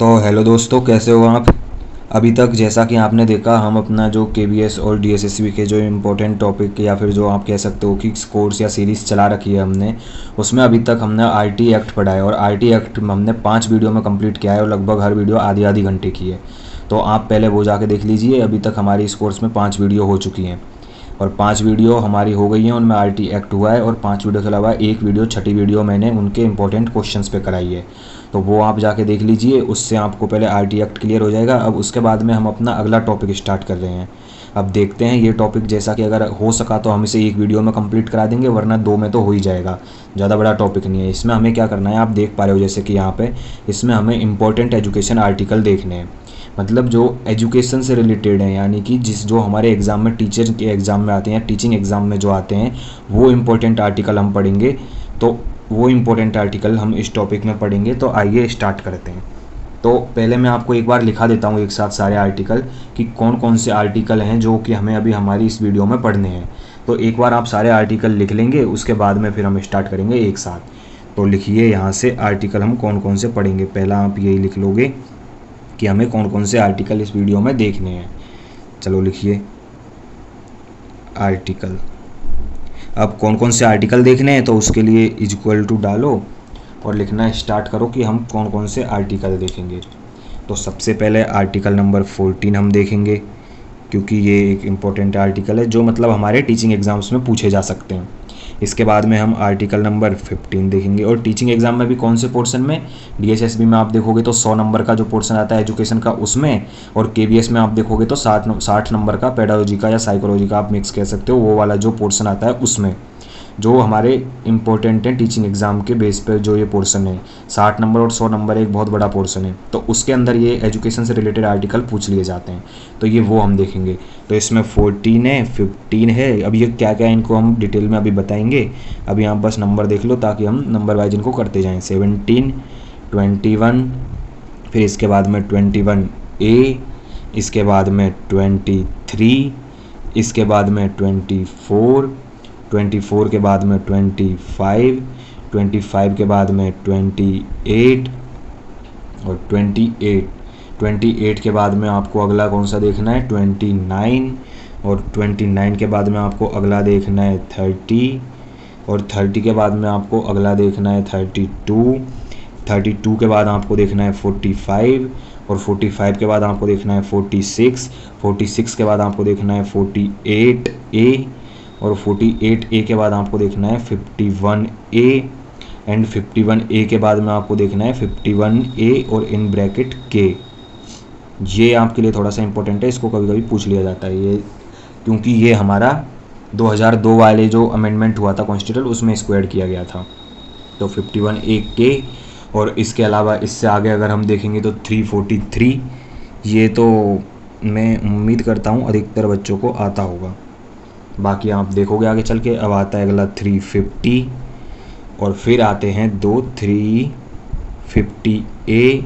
तो हेलो दोस्तों, कैसे हो आप। अभी तक जैसा कि आपने देखा, हम अपना जो केवीएस और डीएसएसबी के जो इम्पोर्टेंट टॉपिक या फिर जो आप कह सकते हो कि कोर्स या सीरीज़ चला रखी है हमने, उसमें अभी तक हमने आरटी एक्ट पढ़ा है और आरटी एक्ट हमने 5 वीडियो में कंप्लीट किया है और लगभग हर वीडियो आधी आधी घंटे की है। तो आप पहले वो जाके देख लीजिए। अभी तक हमारी इस कोर्स में 5 वीडियो हो चुकी हैं और 5 वीडियो हमारी हो गई हैं, उनमें आरटी एक्ट हुआ है और 5 वीडियो के अलावा एक वीडियो, छठी वीडियो मैंने उनके इंपॉर्टेंट क्वेश्चंस पे कराई है। तो वो आप जाके देख लीजिए, उससे आपको पहले आरटी एक्ट क्लियर हो जाएगा। अब उसके बाद में हम अपना अगला टॉपिक स्टार्ट कर रहे हैं। अब देखते हैं ये टॉपिक, जैसा कि अगर हो सका तो हम इसे एक वीडियो में कंप्लीट करा देंगे, वरना 2 में तो हो ही जाएगा। ज़्यादा बड़ा टॉपिक नहीं है। इसमें हमें क्या करना है, आप देख पा रहे हो जैसे कि यहाँ पे, इसमें हमें इंपॉर्टेंट एजुकेशन आर्टिकल देखने हैं। मतलब जो एजुकेशन से रिलेटेड है, यानी कि जो हमारे एग्ज़ाम में, टीचर के एग्ज़ाम में आते हैं, टीचिंग एग्ज़ाम में जो आते हैं, वो इम्पोर्टेंट आर्टिकल हम पढ़ेंगे। तो वो इम्पोर्टेंट आर्टिकल हम इस टॉपिक में पढ़ेंगे। तो आइए स्टार्ट करते हैं। तो पहले मैं आपको एक बार लिखा देता हूँ एक साथ सारे आर्टिकल, कि कौन कौन से आर्टिकल हैं जो कि हमें अभी हमारी इस वीडियो में पढ़ने हैं। तो एक बार आप सारे आर्टिकल लिख लेंगे, उसके बाद में फिर हम स्टार्ट करेंगे एक साथ। तो लिखिए यहाँ से आर्टिकल हम कौन कौन से पढ़ेंगे। पहला आप यही लिख लोगे कि हमें कौन कौन से आर्टिकल इस वीडियो में देखने हैं। चलो लिखिए आर्टिकल। अब कौन कौन से आर्टिकल देखने हैं, तो उसके लिए इक्वल टू डालो और लिखना स्टार्ट करो कि हम कौन कौन से आर्टिकल देखेंगे। तो सबसे पहले आर्टिकल नंबर 14 हम देखेंगे, क्योंकि ये एक इम्पोर्टेंट आर्टिकल है जो मतलब हमारे टीचिंग एग्ज़ाम्स में पूछे जा सकते हैं। इसके बाद में हम आर्टिकल नंबर 15 देखेंगे। और टीचिंग एग्जाम में भी कौन से पोर्शन में, डीएसएसबी में आप देखोगे तो 100 नंबर का जो पोर्शन आता है एजुकेशन का, उसमें, और केवीएस में आप देखोगे तो 60 नंबर का पेडागोजी का या साइकोलॉजी का, आप मिक्स कह सकते हो, वो वाला जो पोर्शन आता है उसमें, जो हमारे इंपॉर्टेंट हैं टीचिंग एग्ज़ाम के बेस पर। जो ये पोर्शन है 60 नंबर और 100 नंबर, एक बहुत बड़ा पोर्शन है, तो उसके अंदर ये एजुकेशन से रिलेटेड आर्टिकल पूछ लिए जाते हैं। तो ये वो हम देखेंगे। तो इसमें 14 है, 15 है। अब ये क्या क्या है इनको हम डिटेल में अभी बताएंगे। अभी आप बस नंबर देख लो ताकि हम नंबर वाइज इनको करते जाएँ। 17, 21, फिर इसके बाद में 21A, इसके बाद में 23, इसके बाद में 24 के बाद में 25 के बाद में 28 और 28 के बाद में आपको अगला कौन सा देखना है, 29, और 29 के बाद में आपको अगला देखना है 30, और 30 के बाद में आपको अगला देखना है 32 के बाद आपको देखना है 45, और 45 के बाद आपको देखना है 46 के बाद आपको देखना है 48A, और 48A के बाद आपको देखना है 51A, एंड 51A के बाद में आपको देखना है 51A और इन ब्रैकेट K। ये आपके लिए थोड़ा सा इंपॉर्टेंट है, इसको कभी कभी पूछ लिया जाता है ये, क्योंकि ये हमारा 2002 वाले जो अमेंडमेंट हुआ था कॉन्स्टिट्यूशन, उसमें इसको ऐड किया गया था। तो 51A K, और इसके अलावा इससे आगे अगर हम देखेंगे तो 343, ये तो मैं उम्मीद करता हूँ अधिकतर बच्चों को आता होगा, बाकी आप देखोगे आगे चल के। अब आता है अगला 350, और फिर आते हैं 350A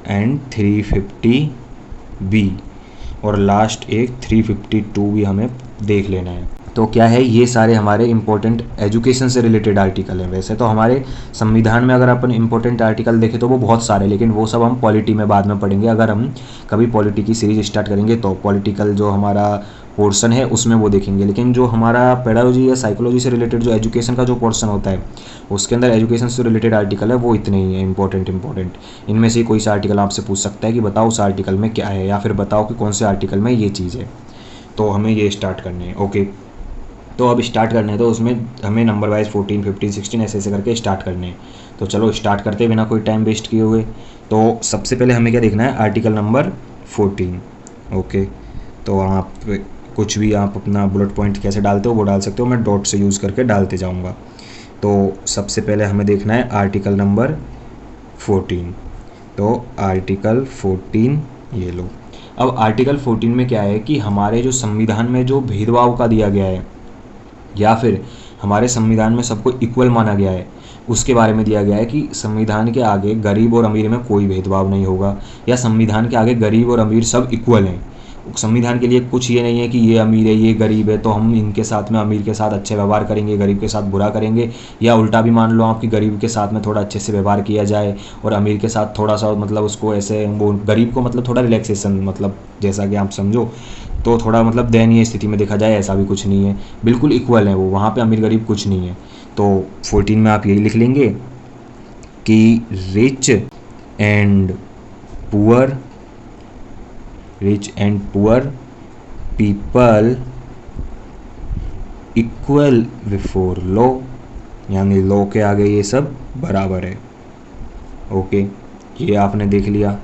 एंड 350B, और लास्ट एक 352 भी हमें देख लेना है। तो क्या है, ये सारे हमारे इंपॉर्टेंट एजुकेशन से रिलेटेड आर्टिकल हैं। वैसे तो हमारे संविधान में अगर अपन इंपॉर्टेंट आर्टिकल देखें तो वो बहुत सारे, लेकिन वो सब हम पॉलिटी में बाद में पढ़ेंगे। अगर हम कभी पॉलिटी की सीरीज स्टार्ट करेंगे तो पॉलिटिकल जो हमारा पोर्शन है उसमें वो देखेंगे। लेकिन जो हमारा पेडागोजी या साइकोलॉजी से रिलेटेड जो एजुकेशन का जो पोर्शन होता है, उसके अंदर एजुकेशन से रिलेटेड आर्टिकल है वो इतने ही है इंपॉर्टेंट। इनमें से कोई सा आर्टिकल आपसे पूछ सकता है कि बताओ उस आर्टिकल में क्या है, या फिर बताओ कि कौन से आर्टिकल में ये चीज़ है। तो हमें ये स्टार्ट करने हैं। ओके, तो अब स्टार्ट करने हैं, तो उसमें हमें नंबर वाइज 14, 15, 16 ऐसे करके स्टार्ट करने हैं। तो चलो स्टार्ट करते बिना कोई टाइम वेस्ट किए हुए। तो सबसे पहले हमें क्या देखना है, आर्टिकल नंबर 14। ओके, तो आप कुछ भी आप अपना बुलेट पॉइंट कैसे डालते हो वो डाल सकते हो, मैं डॉट से यूज़ करके डालते जाऊँगा। तो सबसे पहले हमें देखना है आर्टिकल नंबर 14। तो आर्टिकल 14 ये लो। अब आर्टिकल 14 में क्या है कि हमारे जो संविधान में जो भेदभाव का दिया गया है, या फिर हमारे संविधान में सबको इक्वल माना गया है, उसके बारे में दिया गया है कि संविधान के आगे गरीब और अमीर में कोई भेदभाव नहीं होगा, या संविधान के आगे गरीब और अमीर सब इक्वल हैं। संविधान के लिए कुछ ये नहीं है कि ये अमीर है ये गरीब है तो हम इनके साथ में अमीर के साथ अच्छे व्यवहार करेंगे, गरीब के साथ बुरा करेंगे, या उल्टा भी मान लो आपकी गरीब के साथ में थोड़ा अच्छे से व्यवहार किया जाए और अमीर के साथ थोड़ा सा मतलब उसको ऐसे वो गरीब को मतलब थोड़ा रिलैक्सेशन मतलब जैसा कि आप समझो तो थोड़ा मतलब दयनीय स्थिति में देखा जाए, ऐसा भी कुछ नहीं है, बिल्कुल इक्वल है वो, वहाँ पे अमीर गरीब कुछ नहीं है। तो 14 में आप यही लिख लेंगे कि rich and poor people equal before law, यानी लॉ के आगे ये सब बराबर है। ओके, ये आपने देख लिया।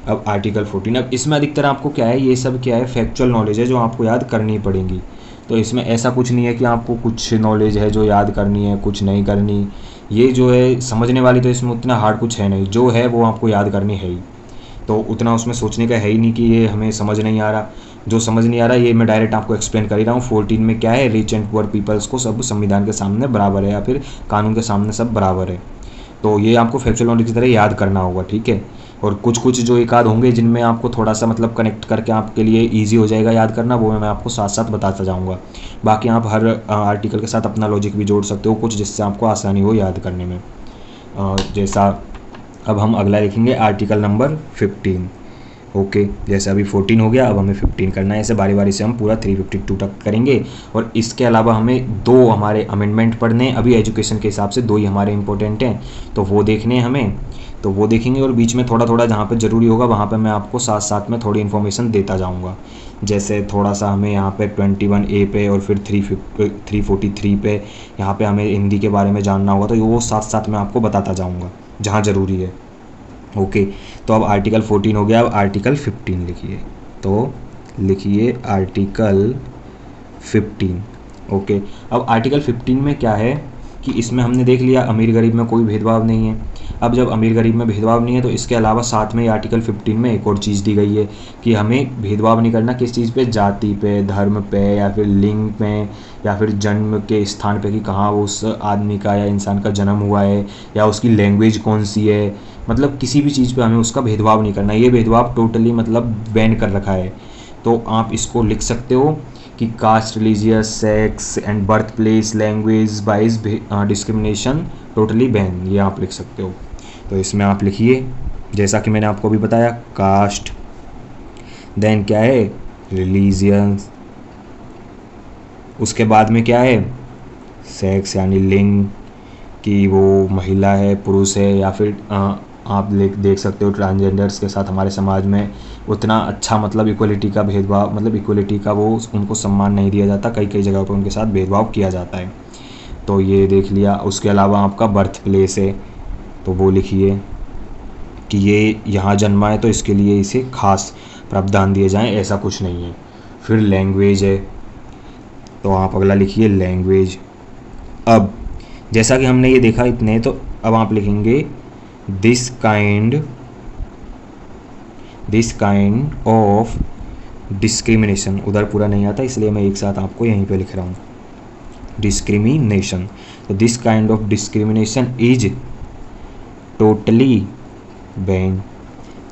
अब आर्टिकल 14, अब इसमें अधिकतर आपको क्या है, ये सब क्या है, फैक्चुअल नॉलेज है जो आपको याद करनी पड़ेगी। तो इसमें ऐसा कुछ नहीं है कि आपको कुछ नॉलेज है जो याद करनी है कुछ नहीं करनी, ये जो है समझने वाली, तो इसमें उतना हार्ड कुछ है नहीं, जो है वो आपको याद करनी है ही। तो उतना उसमें सोचने का है ही नहीं कि ये हमें समझ नहीं आ रहा, जो समझ नहीं आ रहा ये मैं डायरेक्ट आपको एक्सप्लेन कर ही रहा हूँ। 14 में क्या है, रिच एंड पुअर पीपल्स को सब संविधान के सामने बराबर है या फिर कानून के सामने सब बराबर है। तो ये आपको फैक्चुअल नॉलेज की तरह याद करना होगा, ठीक है। और कुछ कुछ जो एक आध होंगे जिनमें आपको थोड़ा सा मतलब कनेक्ट करके आपके लिए ईजी हो जाएगा याद करना, वो मैं आपको साथ साथ बताता जाऊँगा। बाकी आप हर आर्टिकल के साथ अपना लॉजिक भी जोड़ सकते हो कुछ, जिससे आपको आसानी हो याद करने में। जैसा अब हम अगला लिखेंगे आर्टिकल नंबर 15। ओके, जैसे अभी 14 हो गया, अब हमें 15 करना है। ऐसे बारी बारी से हम पूरा 352 तक करेंगे। और इसके अलावा हमें दो हमारे अमेंडमेंट पढ़ने हैं, अभी एजुकेशन के हिसाब से दो ही हमारे इंपॉर्टेंट हैं, तो वो देखने हैं हमें, तो वो देखेंगे। और बीच में थोड़ा थोड़ा जहाँ पर ज़रूरी होगा वहाँ पर मैं आपको साथ साथ में थोड़ी इन्फॉर्मेशन देता जाऊँगा। जैसे थोड़ा सा हमें यहाँ पे 21A पे और फिर 343 पे यहाँ पे हमें हिंदी के बारे में जानना होगा, तो वो साथ साथ मैं आपको बताता जाऊँगा जहाँ ज़रूरी है। ओके, तो अब आर्टिकल 14 हो गया, अब आर्टिकल 15 लिखिए। तो लिखिए आर्टिकल 15। ओके, अब आर्टिकल 15 में क्या है कि इसमें हमने देख लिया अमीर गरीब में कोई भेदभाव नहीं है। अब जब अमीर गरीब में भेदभाव नहीं है तो इसके अलावा साथ में आर्टिकल 15 में एक और चीज़ दी गई है कि हमें भेदभाव नहीं करना किस चीज़ पे, जाति पे, धर्म पे, या फिर लिंग पे, या फिर जन्म के स्थान पे कि कहाँ उस आदमी का या इंसान का जन्म हुआ है, या उसकी लैंग्वेज कौन सी है, मतलब किसी भी चीज़ पे हमें उसका भेदभाव नहीं करना। ये भेदभाव टोटली मतलब बैन कर रखा है। तो आप इसको लिख सकते हो कि caste, religious, sex and birth place, language wise discrimination totally ban, ये आप लिख सकते हो। तो इसमें आप लिखिए जैसा कि मैंने आपको अभी बताया, कास्ट, देन क्या है, रिलीजियन, उसके बाद में क्या है, सेक्स यानी लिंग, कि वो महिला है पुरुष है, या फिर आप देख सकते हो ट्रांसजेंडर्स के साथ हमारे समाज में उतना अच्छा मतलब इक्वलिटी का भेदभाव, मतलब इक्वलिटी का वो उनको सम्मान नहीं दिया जाता, कई कई जगहों पर उनके साथ भेदभाव किया जाता है। तो ये देख लिया। उसके अलावा आपका बर्थ प्लेस है, तो वो लिखिए कि ये यहाँ जन्मा है तो इसके लिए इसे खास प्रावधान दिए जाएं, ऐसा कुछ नहीं है। फिर लैंग्वेज है, तो आप अगला लिखिए लैंग्वेज। अब जैसा कि हमने ये देखा इतने, तो अब आप लिखेंगे दिस काइंड ऑफ डिस्क्रिमिनेशन, उधर पूरा नहीं आता इसलिए मैं एक साथ आपको यहीं पे लिख रहा हूँ, डिस्क्रिमिनेशन। तो this kind of discrimination is totally ban,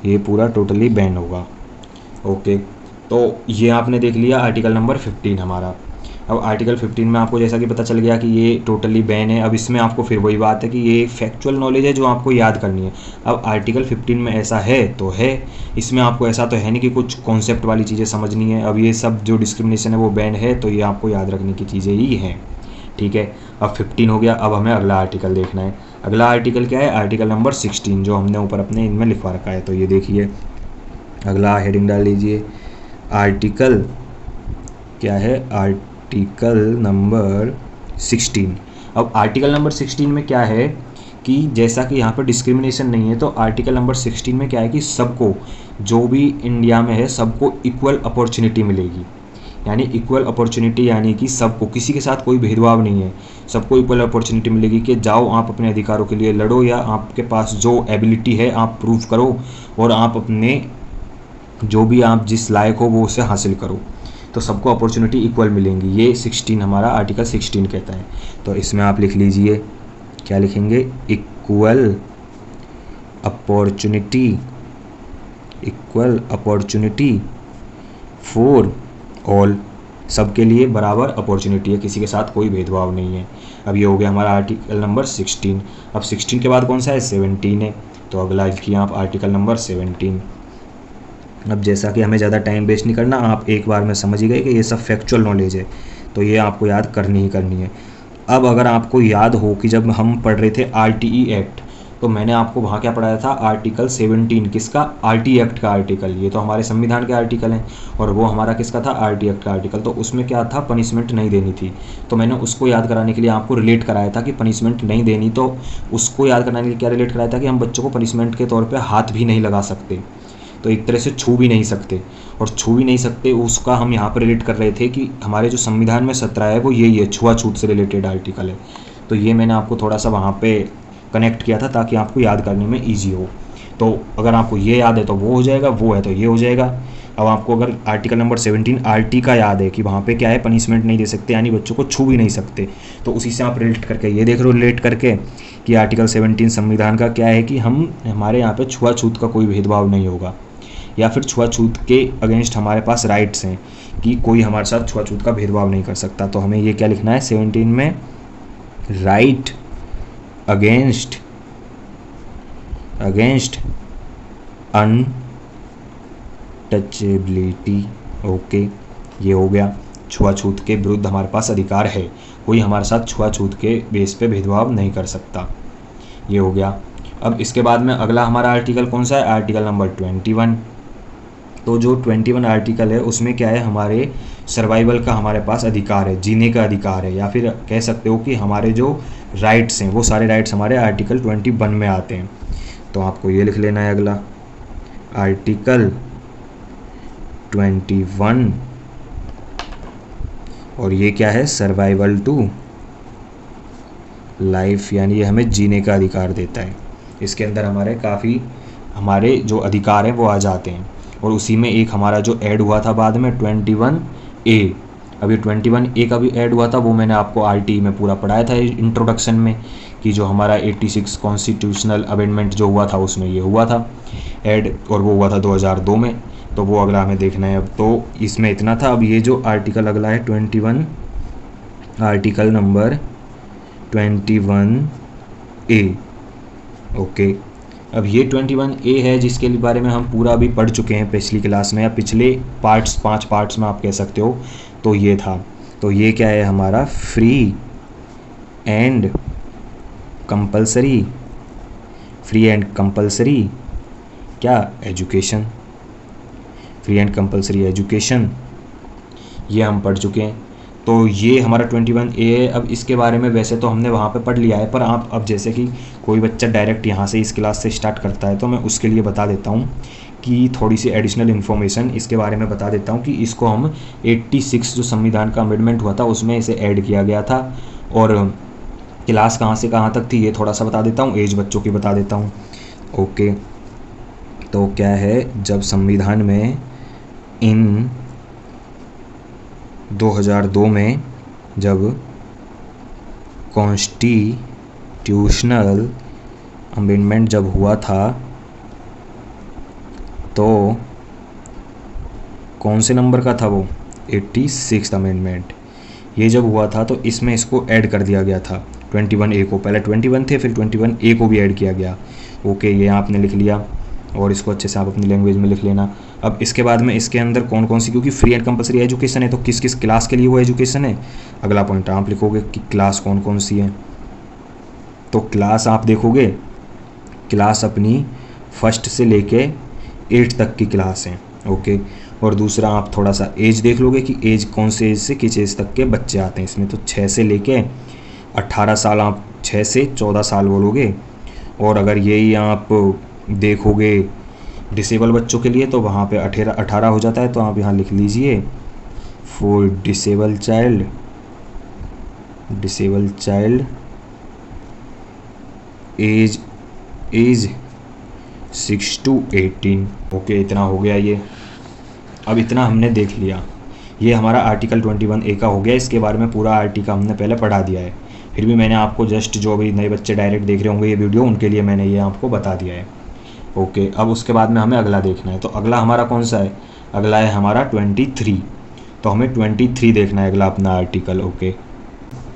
ये पूरा टोटली बैन होगा। ओके, तो ये आपने देख लिया आर्टिकल नंबर 15 हमारा। अब आर्टिकल 15 में आपको जैसा कि पता चल गया कि ये टोटली बैन है। अब इसमें आपको फिर वही बात है कि ये फैक्चुअल नॉलेज है जो आपको याद करनी है। अब आर्टिकल 15 में ऐसा है तो है, इसमें आपको ऐसा तो है नहीं कि कुछ कॉन्सेप्ट वाली चीज़ें समझनी है। अब ये सब जो डिस्क्रिमिनेशन है वो बैन है, तो ये आपको याद रखने की चीज़ें ही हैं, ठीक है। अब 15 हो गया, अब हमें अगला आर्टिकल देखना है। अगला आर्टिकल क्या है, आर्टिकल नंबर 16, जो हमने ऊपर अपने इनमें लिखवा रखा है। तो ये देखिए, अगला हेडिंग डाल लीजिए, आर्टिकल क्या है, आर्टिकल नंबर 16। अब आर्टिकल नंबर 16 में क्या है कि जैसा कि यहाँ पर डिस्क्रिमिनेशन नहीं है, तो आर्टिकल नंबर 16 में क्या है कि सबको, जो भी इंडिया में है सबको इक्वल अपॉर्चुनिटी मिलेगी। यानी इक्वल अपॉर्चुनिटी यानी कि सबको, किसी के साथ कोई भेदभाव नहीं है, सबको इक्वल अपॉर्चुनिटी मिलेगी कि जाओ आप अपने अधिकारों के लिए लड़ो, या आपके पास जो एबिलिटी है आप प्रूव करो, और आप अपने जो भी आप जिस लायक हो वो उसे हासिल करो। तो सबको अपॉर्चुनिटी इक्वल मिलेंगी, ये 16 हमारा आर्टिकल 16 कहता है। तो इसमें आप लिख लीजिए, क्या लिखेंगे, इक्वल अपॉर्चुनिटी फॉर ऑल, सबके लिए बराबर अपॉर्चुनिटी है, किसी के साथ कोई भेदभाव नहीं है। अब ये हो गया हमारा आर्टिकल नंबर 16। अब 16 के बाद कौन सा है, 17 है, तो अगला लिखिए आप आर्टिकल नंबर 17। अब जैसा कि हमें ज़्यादा टाइम वेस्ट नहीं करना, आप एक बार में समझ ही गए कि ये सब फैक्चुअल नॉलेज है, तो ये आपको याद करनी ही करनी है। अब अगर आपको याद हो कि जब हम पढ़ रहे थे RTE एक्ट, तो मैंने आपको वहाँ क्या पढ़ाया था, आर्टिकल 17 किसका, RT एक्ट का आर्टिकल। ये तो हमारे संविधान के आर्टिकल हैं, और वो हमारा किसका था, RT एक्ट का आर्टिकल। तो उसमें क्या था, पनिशमेंट नहीं देनी थी, तो मैंने उसको याद कराने के लिए आपको रिलेट कराया था कि पनिशमेंट नहीं देनी, तो उसको याद कराने के लिए क्या रिलेट कराया था कि हम बच्चों को पनिशमेंट के तौर पर हाथ भी नहीं लगा सकते, तो एक तरह से छू भी नहीं सकते, और छू भी नहीं सकते उसका हम यहाँ पर रिलेट कर रहे थे कि हमारे जो संविधान में 17 है वो यही है, छुआछूत से रिलेटेड आर्टिकल है। तो ये मैंने आपको थोड़ा सा वहाँ पे कनेक्ट किया था ताकि आपको याद करने में ईजी हो। तो अगर आपको ये याद है तो वो हो जाएगा, वो है तो ये हो जाएगा। अब आपको अगर आर्टिकल नंबर 17 RT का याद है कि वहाँ पे क्या है, पनिशमेंट नहीं दे सकते, यानी बच्चों को छू भी नहीं सकते, तो उसी से आप रिलेट करके ये देख रहे हो, रिलेट करके कि आर्टिकल 17 संविधान का क्या है कि हमारे यहाँ पे छुआछूत का कोई भेदभाव नहीं होगा, या फिर छुआछूत के अगेंस्ट हमारे पास राइट्स हैं कि कोई हमारे साथ छुआछूत का भेदभाव नहीं कर सकता। तो हमें ये क्या लिखना है 17 में, राइट अगेंस्ट अनटचेबिलिटी। ओके, ये हो गया, छुआछूत के विरुद्ध हमारे पास अधिकार है, कोई हमारे साथ छुआछूत के बेस पे भेदभाव नहीं कर सकता। ये हो गया। अब इसके बाद में अगला हमारा आर्टिकल कौन सा है, आर्टिकल नंबर 21। तो जो 21 आर्टिकल है उसमें क्या है, हमारे सर्वाइवल का हमारे पास अधिकार है, जीने का अधिकार है, या फिर कह सकते हो कि हमारे जो राइट्स हैं वो सारे राइट्स हमारे आर्टिकल 21 में आते हैं। तो आपको ये लिख लेना है अगला, आर्टिकल 21, और ये क्या है, सर्वाइवल टू लाइफ, यानी ये हमें जीने का अधिकार देता है। इसके अंदर हमारे जो अधिकार हैं वो आ जाते हैं, और उसी में एक हमारा जो ऐड हुआ था बाद में 21A। अभी 21A का भी ऐड हुआ था, वो मैंने आपको RT में पूरा पढ़ाया था इंट्रोडक्शन में, कि जो हमारा 86 कॉन्स्टिट्यूशनल अमेंडमेंट जो हुआ था उसमें ये हुआ था ऐड, और वो हुआ था 2002 में। तो वो अगला हमें देखना है। अब तो इसमें इतना था। अब ये जो आर्टिकल अगला है 21, आर्टिकल नंबर 21A। ओके, अब ये 21A है जिसके बारे में हम पूरा अभी पढ़ चुके हैं पिछली क्लास में, या पिछले 5 पार्ट्स में आप कह सकते हो। तो ये था, तो ये क्या है हमारा, फ्री एंड कंपल्सरी क्या, education, free and compulsory education, ये हम पढ़ चुके हैं। तो ये हमारा 21A है। अब इसके बारे में वैसे तो हमने वहाँ पे पढ़ लिया है, पर आप अब जैसे कि कोई बच्चा डायरेक्ट यहाँ से इस क्लास से स्टार्ट करता है, तो मैं उसके लिए बता देता हूँ कि थोड़ी सी एडिशनल इन्फॉर्मेशन इसके बारे में बता देता हूँ कि इसको हम 86 जो संविधान का अमेंडमेंट हुआ था उसमें इसे ऐड किया गया था, और क्लास कहाँ से कहाँ तक थी ये थोड़ा सा बता देता हूँ, एज बच्चों की बता देता हूँ। ओके, तो क्या है, जब संविधान में इन 2002 में जब कॉन्स्टिट्यूशनल अमेंडमेंट जब हुआ था, तो कौन से नंबर का था वो, 86 अमेंडमेंट। ये जब हुआ था तो इसमें इसको ऐड कर दिया गया था 21A को, पहले 21 थे फिर 21A को भी ऐड किया गया। ओके, ये आपने लिख लिया, और इसको अच्छे से आप अपनी लैंग्वेज में लिख लेना। अब इसके बाद में इसके अंदर कौन कौन सी, क्योंकि फ्री एंड कंपल्सरी एजुकेशन है तो किस किस क्लास के लिए वो एजुकेशन है, अगला पॉइंट आप लिखोगे कि क्लास कौन कौन सी है। तो क्लास आप देखोगे, क्लास अपनी 1st से लेके 8 तक की क्लास है। ओके, और दूसरा आप थोड़ा सा एज देख लोगे कि एज कौन से एज से किस एज तक के बच्चे आते हैं इसमें। तो 6 से लेके 18 साल, आप 6 से 14 साल बोलोगे। और अगर यही आप देखोगे डिसेबल बच्चों के लिए तो वहाँ पे 18 हो जाता है, तो आप यहाँ लिख लीजिए for disable child age 6 to 18। Okay, इतना हो गया ये। अब इतना हमने देख लिया, ये हमारा आर्टिकल 21A का हो गया। इसके बारे में पूरा आर्टिकल हमने पहले पढ़ा दिया है, फिर भी मैंने आपको जस्ट जो भी नए बच्चे डायरेक्ट देख रहे होंगे ये वीडियो, उनके लिए मैंने ये आपको बता दिया है। ओके, अब उसके बाद में हमें अगला देखना है। तो अगला हमारा कौन सा है, अगला है हमारा 23, तो हमें 23 देखना है अगला अपना आर्टिकल। ओके,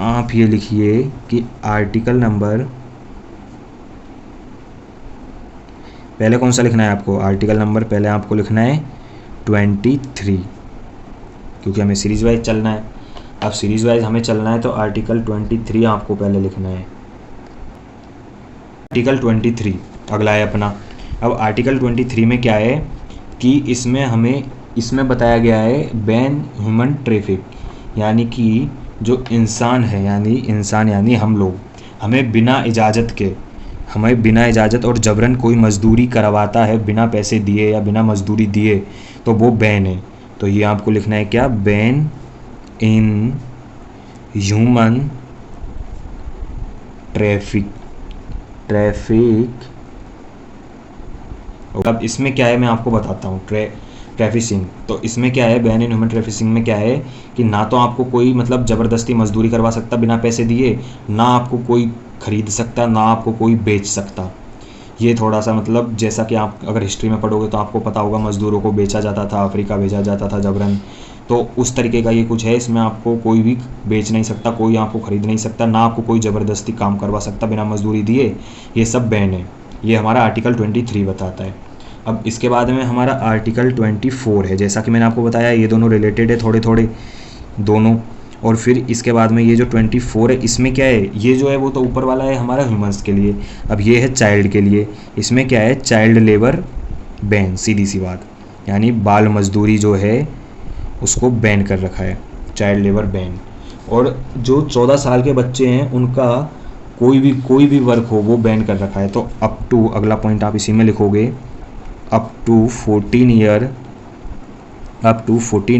आप ये लिखिए कि आर्टिकल नंबर, पहले कौन सा लिखना है आपको, आर्टिकल नंबर पहले आपको लिखना है 23, क्योंकि हमें सीरीज वाइज चलना है। अब सीरीज वाइज हमें चलना है तो आर्टिकल 23 आपको पहले लिखना है। आर्टिकल 23 अगला है अपना। अब आर्टिकल 23 में क्या है कि इसमें बताया गया है बैन ह्यूमन ट्रैफिक, यानी कि जो इंसान है, यानी हम लोग, हमें बिना इजाज़त और जबरन कोई मजदूरी करवाता है बिना पैसे दिए या बिना मजदूरी दिए, तो वो बैन है। तो ये आपको लिखना है क्या, बैन इन ह्यूमन ट्रैफिक। अब इसमें क्या है मैं आपको बताता हूँ, ट्रैफिसिंग। तो इसमें क्या है, बैन इन ह्यूमन ट्रैफिसिंग में क्या है कि ना तो आपको कोई मतलब ज़बरदस्ती मजदूरी करवा सकता बिना पैसे दिए, ना आपको कोई खरीद सकता, ना आपको कोई बेच सकता। ये थोड़ा सा मतलब, जैसा कि आप अगर हिस्ट्री में पढ़ोगे तो आपको पता होगा मज़दूरों को बेचा जाता था, अफ्रीका भेजा जाता था जबरन, तो उस तरीके का ये कुछ है। इसमें आपको कोई भी बेच नहीं सकता, कोई आपको ख़रीद नहीं सकता, ना आपको कोई ज़बरदस्ती काम करवा सकता बिना मजदूरी दिए, ये सब बैन है। ये हमारा आर्टिकल 23 बताता है। अब इसके बाद में हमारा आर्टिकल 24 है, जैसा कि मैंने आपको बताया ये दोनों रिलेटेड है थोड़े थोड़े दोनों। और फिर इसके बाद में ये जो 24 है, इसमें क्या है, ये जो है वो तो ऊपर वाला है हमारा ह्यूमंस के लिए, अब ये है चाइल्ड के लिए। इसमें क्या है, चाइल्ड लेबर बैन, सीधी सी बात, यानी बाल मजदूरी जो है उसको बैन कर रखा है, चाइल्ड लेबर बैन। और जो 14 साल के बच्चे हैं उनका कोई भी वर्क हो वो बैन कर रखा है। तो अप टू, अगला पॉइंट आप इसी में लिखोगे, up to 14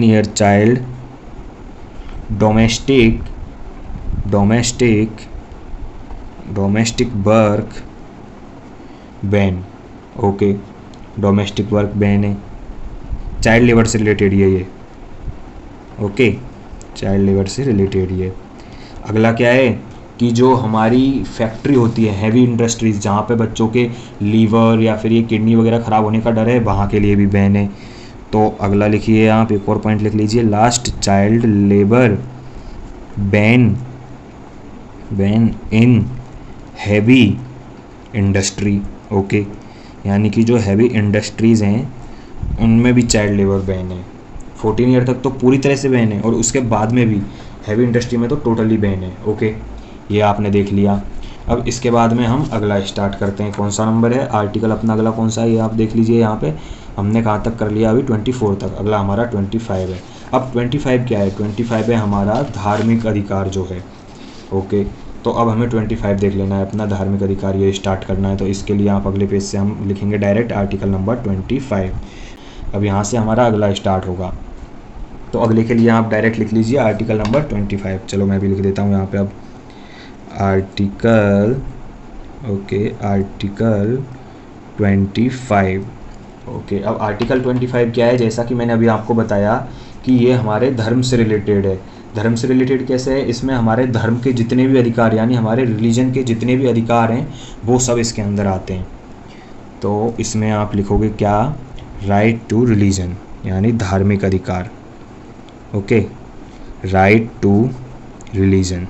year child domestic work ban. Okay, domestic work ban है, चाइल्ड लेबर से रिलेटेड ये ओके, चाइल्ड लेबर से रिलेटेड ये। अगला क्या है कि जो हमारी फैक्ट्री होती है, हैवी इंडस्ट्रीज़, जहाँ पे बच्चों के लीवर या फिर ये किडनी वगैरह ख़राब होने का डर है, वहाँ के लिए भी बैन है। तो अगला लिखिए आप, एक और पॉइंट लिख लीजिए last, child labour ban in heavy industry. Okay, यानी कि जो हैवी इंडस्ट्रीज़ हैं उनमें भी चाइल्ड लेबर बैन है। 14 ईयर तक तो पूरी तरह से बैन है, और उसके बाद में भी हैवी इंडस्ट्री में तो टोटली बैन है। ओके, ये आपने देख लिया। अब इसके बाद में हम अगला स्टार्ट करते हैं। कौन सा नंबर है आर्टिकल अपना अगला कौन सा है, ये आप देख लीजिए। यहाँ पे हमने कहाँ तक कर लिया, अभी 24 तक, अगला हमारा 25 है। अब 25 क्या है, 25 है हमारा धार्मिक अधिकार जो है। ओके, तो अब हमें 25 देख लेना है, अपना धार्मिक अधिकार ये स्टार्ट करना है। तो इसके लिए आप अगले पेज से हम लिखेंगे डायरेक्ट आर्टिकल नंबर 25। अब यहाँ से हमारा अगला स्टार्ट होगा, तो अगले के लिए आप डायरेक्ट लिख लीजिए आर्टिकल नंबर 25। चलो मैं भी लिख देता हूँ यहाँ पे अब आर्टिकल, ओके, आर्टिकल 25। ओके, अब आर्टिकल 25 क्या है, जैसा कि मैंने अभी आपको बताया कि ये हमारे धर्म से रिलेटेड है। धर्म से रिलेटेड कैसे है, इसमें हमारे धर्म के जितने भी अधिकार, यानी हमारे रिलीजन के जितने भी अधिकार हैं वो सब इसके अंदर आते हैं। तो इसमें आप लिखोगे क्या, राइट टू रिलीजन, यानी धार्मिक अधिकार। Okay, right to religion.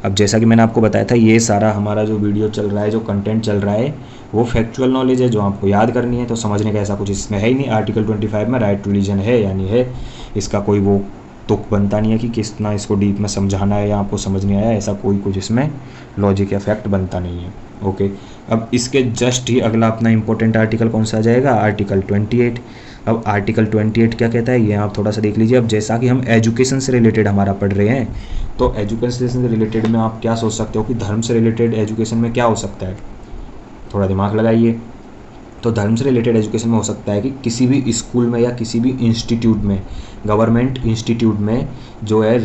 अब जैसा कि मैंने आपको बताया था, ये सारा हमारा जो वीडियो चल रहा है, जो कंटेंट चल रहा है, वो फैक्चुअल नॉलेज है जो आपको याद करनी है। तो समझने का ऐसा कुछ इसमें है ही नहीं। आर्टिकल 25 में राइट टू रिलीजन है यानी है, इसका कोई वो तुक बनता नहीं है कि कितना इसको डीप में समझाना है या आपको समझ नहीं आया, ऐसा कोई कुछ इसमें लॉजिक या फैक्ट बनता नहीं है। ओके, अब इसके जस्ट ही अगला अपना इंपॉर्टेंट आर्टिकल कौन सा आ जाएगा, आर्टिकल 28। अब आर्टिकल 28 क्या कहता है, ये आप थोड़ा सा देख लीजिए। अब जैसा कि हम एजुकेशन से रिलेटेड हमारा पढ़ रहे हैं, तो एजुकेशन से रिलेटेड में आप क्या सोच सकते हो कि धर्म से रिलेटेड एजुकेशन में क्या हो सकता है, थोड़ा दिमाग लगाइए। तो धर्म से रिलेटेड एजुकेशन में हो सकता है कि किसी भी स्कूल में या किसी भी इंस्टीट्यूट में, गवर्नमेंट इंस्टीट्यूट में जो है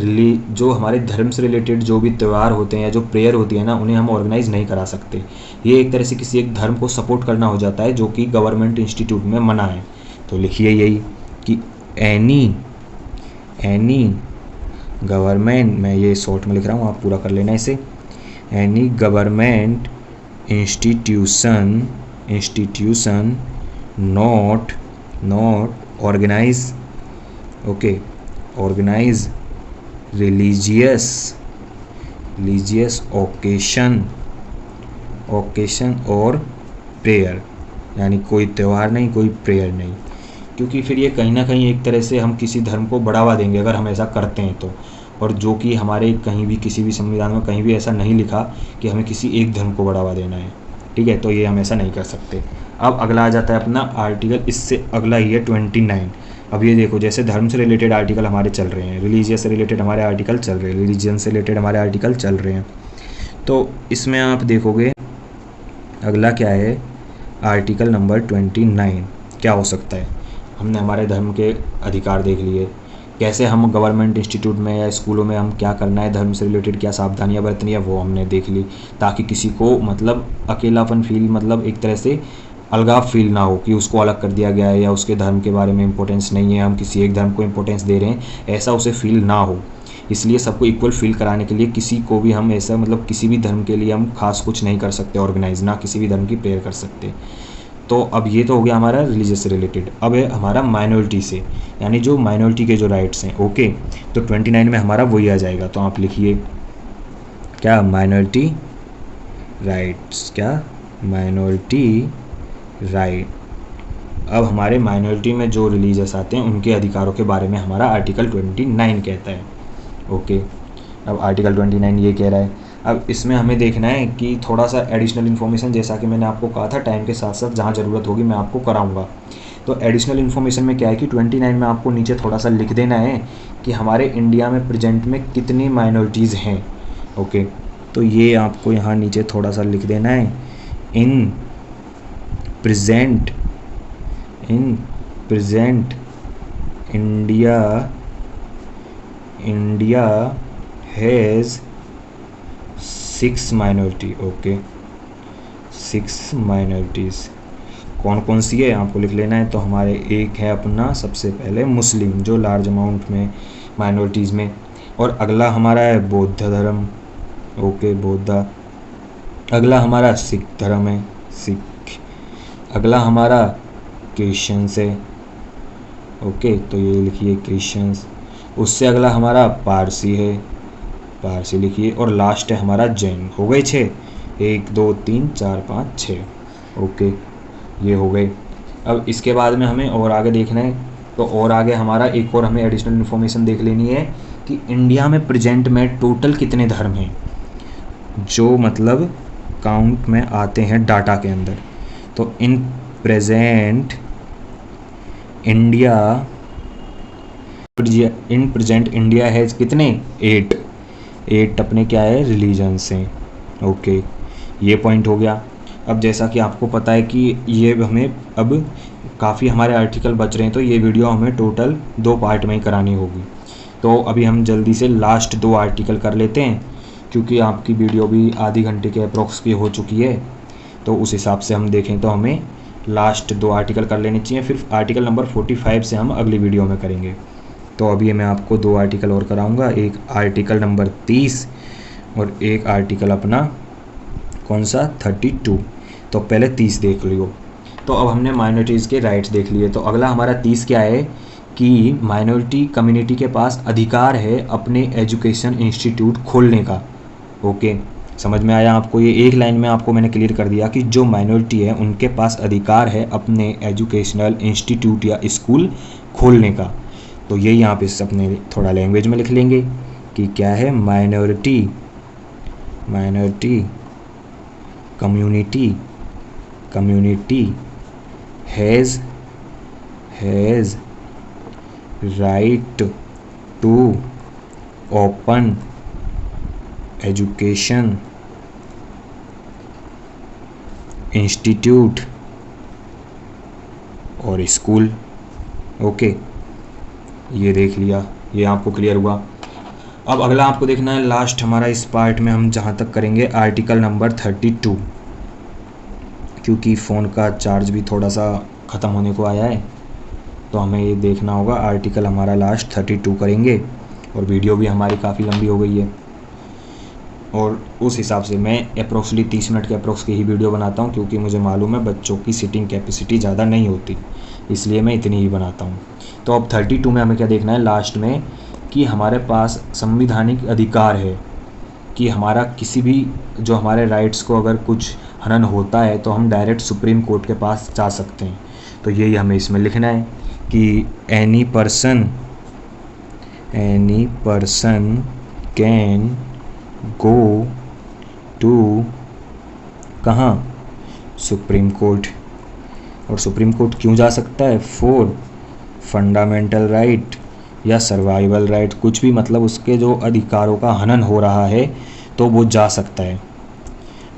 जो हमारे धर्म से रिलेटेड जो भी त्यौहार होते हैं या जो प्रेयर होती है ना, उन्हें हम ऑर्गेनाइज नहीं करा सकते। ये एक तरह से किसी एक धर्म को सपोर्ट करना हो जाता है जो कि गवर्नमेंट इंस्टीट्यूट में मना है। तो लिखिए यही कि एनी गवर्नमेंट, मैं ये शॉर्ट में लिख रहा हूँ, आप पूरा कर लेना इसे, any government institution not organise, okay, organise religious occasion और प्रेयर, यानी कोई त्यौहार नहीं, कोई प्रेयर नहीं, क्योंकि फिर ये कहीं ना कहीं एक तरह से हम किसी धर्म को बढ़ावा देंगे अगर हम ऐसा करते हैं तो, और जो कि हमारे कहीं भी किसी भी संविधान में कहीं भी ऐसा नहीं लिखा कि हमें किसी एक धर्म को बढ़ावा देना है, ठीक है, तो ये हम ऐसा नहीं कर सकते। अब अगला आ जाता है अपना आर्टिकल, इससे अगला ही है 29। अब ये देखो, जैसे धर्म से रिलेटेड आर्टिकल हमारे चल रहे हैं, रिलीजियस से रिलेटेड हमारे आर्टिकल चल रहे हैं, रिलीजन से रिलेटेड हमारे आर्टिकल चल रहे हैं, तो इसमें आप देखोगे अगला क्या है, आर्टिकल नंबर 29 क्या हो सकता है। हमने हमारे धर्म के अधिकार देख लिए, कैसे हम गवर्नमेंट इंस्टीट्यूट में या स्कूलों में हम क्या करना है, धर्म से रिलेटेड क्या सावधानियां बरतनी है, वो हमने देख ली, ताकि किसी को मतलब अकेलापन फील, मतलब एक तरह से अलगाव फील ना हो कि उसको अलग कर दिया गया है या उसके धर्म के बारे में इंपॉर्टेंस नहीं है, हम किसी एक धर्म को इंपॉर्टेंस दे रहे हैं, ऐसा उसे फील ना हो। इसलिए सबको इक्वल फील कराने के लिए किसी को भी हम ऐसा मतलब किसी भी धर्म के लिए हम खास कुछ नहीं कर सकते ऑर्गेनाइज, ना किसी भी धर्म की प्रेयर कर सकते। तो अब ये तो हो गया हमारा रिलीजियस से रिलेटेड। अब है हमारा माइनॉरिटी से, यानी जो माइनॉरिटी के जो राइट्स हैं, ओके, तो 29 में हमारा वही आ जाएगा, तो आप लिखिए क्या, माइनॉरिटी राइट्स, क्या, माइनॉरिटी राइट। अब हमारे माइनॉरिटी में जो रिलीजियस आते हैं उनके अधिकारों के बारे में हमारा आर्टिकल 29 कहता है, ओके। अब आर्टिकल 29 ये कह रहा है। अब इसमें हमें देखना है कि थोड़ा सा एडिशनल इन्फॉर्मेशन, जैसा कि मैंने आपको कहा था टाइम के साथ साथ जहाँ ज़रूरत होगी मैं आपको कराऊंगा। तो एडिशनल इन्फॉर्मेशन में क्या है कि 29 में आपको नीचे थोड़ा सा लिख देना है कि हमारे इंडिया में प्रेजेंट में कितनी माइनॉरिटीज़ हैं, ओके। तो ये आपको यहाँ नीचे थोड़ा सा लिख देना है, in present India has 6 minority, okay, 6 minorities. कौन कौन सी है आपको लिख लेना है। तो हमारे एक है अपना सबसे पहले मुस्लिम, जो लार्ज अमाउंट में माइनॉरिटीज़ में, और अगला हमारा है बौद्ध धर्म, ओके, बौद्ध। अगला हमारा सिख धर्म है, सिख। अगला हमारा क्रिश्चियंस है, ओके, तो ये लिखिए क्रिश्चियंस। उससे अगला हमारा पारसी है, पारसी लिखिए। और लास्ट है हमारा जैन। हो गए 6, 1 2 3 4 5 6, ओके, ये हो गए। अब इसके बाद में हमें और आगे देखना है, तो और आगे हमारा एक और हमें एडिशनल इन्फॉर्मेशन देख लेनी है कि इंडिया में प्रेजेंट में टोटल कितने धर्म हैं, जो मतलब काउंट में आते हैं डाटा के अंदर। तो इन प्रेजेंट इंडिया है कितने, 8 अपने क्या है, रिलीजन्स हैं, ओके, ये पॉइंट हो गया। अब जैसा कि आपको पता है कि ये हमें अब काफ़ी हमारे आर्टिकल बच रहे हैं, तो ये वीडियो हमें टोटल 2 पार्ट में ही करानी होगी। तो अभी हम जल्दी से लास्ट 2 आर्टिकल कर लेते हैं, क्योंकि आपकी वीडियो भी आधी घंटे के अप्रोक्स की हो चुकी है, तो उस हिसाब से हम देखें तो हमें लास्ट 2 आर्टिकल कर लेने चाहिए, फिर आर्टिकल नंबर 45 से हम अगली वीडियो में करेंगे। तो अभी मैं आपको 2 आर्टिकल और कराऊंगा, एक आर्टिकल नंबर 30 और एक आर्टिकल अपना कौन सा, 32। तो पहले 30 देख लियो। तो अब हमने माइनॉरिटीज़ के राइट्स देख लिए, तो अगला हमारा 30 क्या है कि माइनॉरिटी कम्युनिटी के पास अधिकार है अपने एजुकेशन इंस्टीट्यूट खोलने का, ओके, समझ में आया आपको। ये एक लाइन में आपको मैंने क्लियर कर दिया कि जो माइनॉरिटी है उनके पास अधिकार है अपने एजुकेशनल इंस्टीट्यूट या स्कूल खोलने का। तो ये यहाँ पे अपने थोड़ा लैंग्वेज में लिख लेंगे कि क्या है, minority community has right to open education institute और स्कूल, ओके, ये देख लिया, ये आपको क्लियर हुआ। अब अगला आपको देखना है लास्ट हमारा इस पार्ट में हम जहाँ तक करेंगे आर्टिकल नंबर 32, क्योंकि फ़ोन का चार्ज भी थोड़ा सा ख़त्म होने को आया है, तो हमें ये देखना होगा। आर्टिकल हमारा लास्ट 32 करेंगे, और वीडियो भी हमारी काफ़ी लंबी हो गई है। और उस हिसाब से मैं अप्रोक्सली 30 मिनट के अप्रोक्स की ही वीडियो बनाता हूँ, क्योंकि मुझे मालूम है बच्चों की सिटिंग कैपेसिटी ज़्यादा नहीं होती, इसलिए मैं इतनी ही बनाता हूँ। तो अब 32 में हमें क्या देखना है लास्ट में, कि हमारे पास संविधानिक अधिकार है कि हमारा किसी भी जो हमारे राइट्स को अगर कुछ हनन होता है तो हम डायरेक्ट सुप्रीम कोर्ट के पास जा सकते हैं। तो यही हमें इसमें लिखना है कि any person can go to कहाँ, सुप्रीम कोर्ट। और सुप्रीम कोर्ट क्यों जा सकता है, फॉर फंडामेंटल राइट या सर्वाइवल राइट, कुछ भी, मतलब उसके जो अधिकारों का हनन हो रहा है तो वो जा सकता है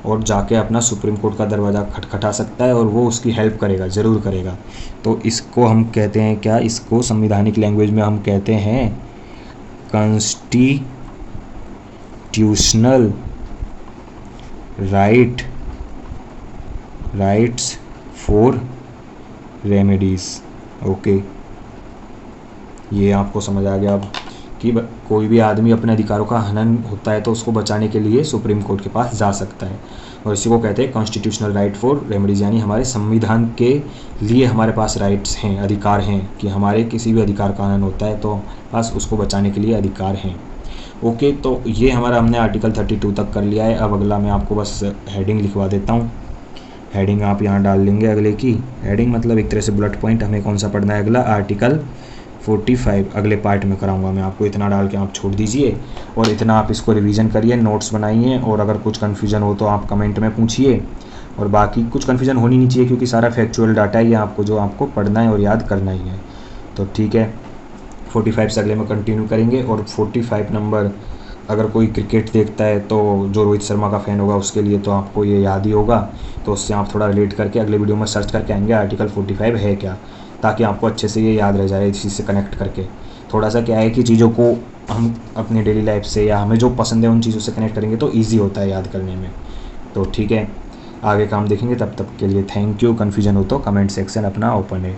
और जाके अपना सुप्रीम कोर्ट का दरवाज़ा खटखटा सकता है और वो उसकी हेल्प करेगा, ज़रूर करेगा। तो इसको हम कहते हैं क्या, इसको संवैधानिक लैंग्वेज में हम कहते हैं constitutional rights for remedies. Okay, ये आपको समझ आ गया अब कि कोई भी आदमी अपने अधिकारों का हनन होता है तो उसको बचाने के लिए सुप्रीम कोर्ट के पास जा सकता है, और इसी को कहते हैं कॉन्स्टिट्यूशनल राइट फॉर रेमेडीज़, यानी हमारे संविधान के लिए हमारे पास राइट्स हैं, अधिकार हैं कि हमारे किसी भी अधिकार का हनन होता है तो पास उसको बचाने के लिए अधिकार हैं। ओके, तो ये हमारा हमने आर्टिकल 32 तक कर लिया है। अब अगला मैं आपको बस हेडिंग लिखवा देता हूँ। हेडिंग आप यहाँ डाल लेंगे, अगले की हेडिंग मतलब एक तरह से बुलेट पॉइंट, हमें कौन सा पढ़ना है अगला, आर्टिकल 45 अगले पार्ट में कराऊंगा मैं आपको। इतना डाल के आप छोड़ दीजिए और इतना आप इसको रिवीजन करिए, नोट्स बनाइए, और अगर कुछ कन्फ्यूजन हो तो आप कमेंट में पूछिए। और बाकी कुछ कन्फ्यूजन होनी नहीं चाहिए क्योंकि सारा फैक्चुअल डाटा ही है आपको, जो आपको पढ़ना है और याद करना ही है। तो ठीक है, 45 से अगले में कंटिन्यू करेंगे। और 45 नंबर अगर कोई क्रिकेट देखता है तो जो रोहित शर्मा का फ़ैन होगा उसके लिए तो आपको ये याद ही होगा, तो उससे आप थोड़ा रिलेट करके अगले वीडियो में सर्च करके आएंगे आर्टिकल 45 है क्या, ताकि आपको अच्छे से ये याद रह जाए इस चीज़ से कनेक्ट करके। थोड़ा सा क्या है कि चीज़ों को हम अपनी डेली लाइफ से या हमें जो पसंद है उन चीज़ों से कनेक्ट करेंगे तो ईजी होता है याद करने में। तो ठीक है, आगे काम देखेंगे, तब तक के लिए थैंक यू। कन्फ्यूजन हो तो कमेंट सेक्शन अपना ओपन है।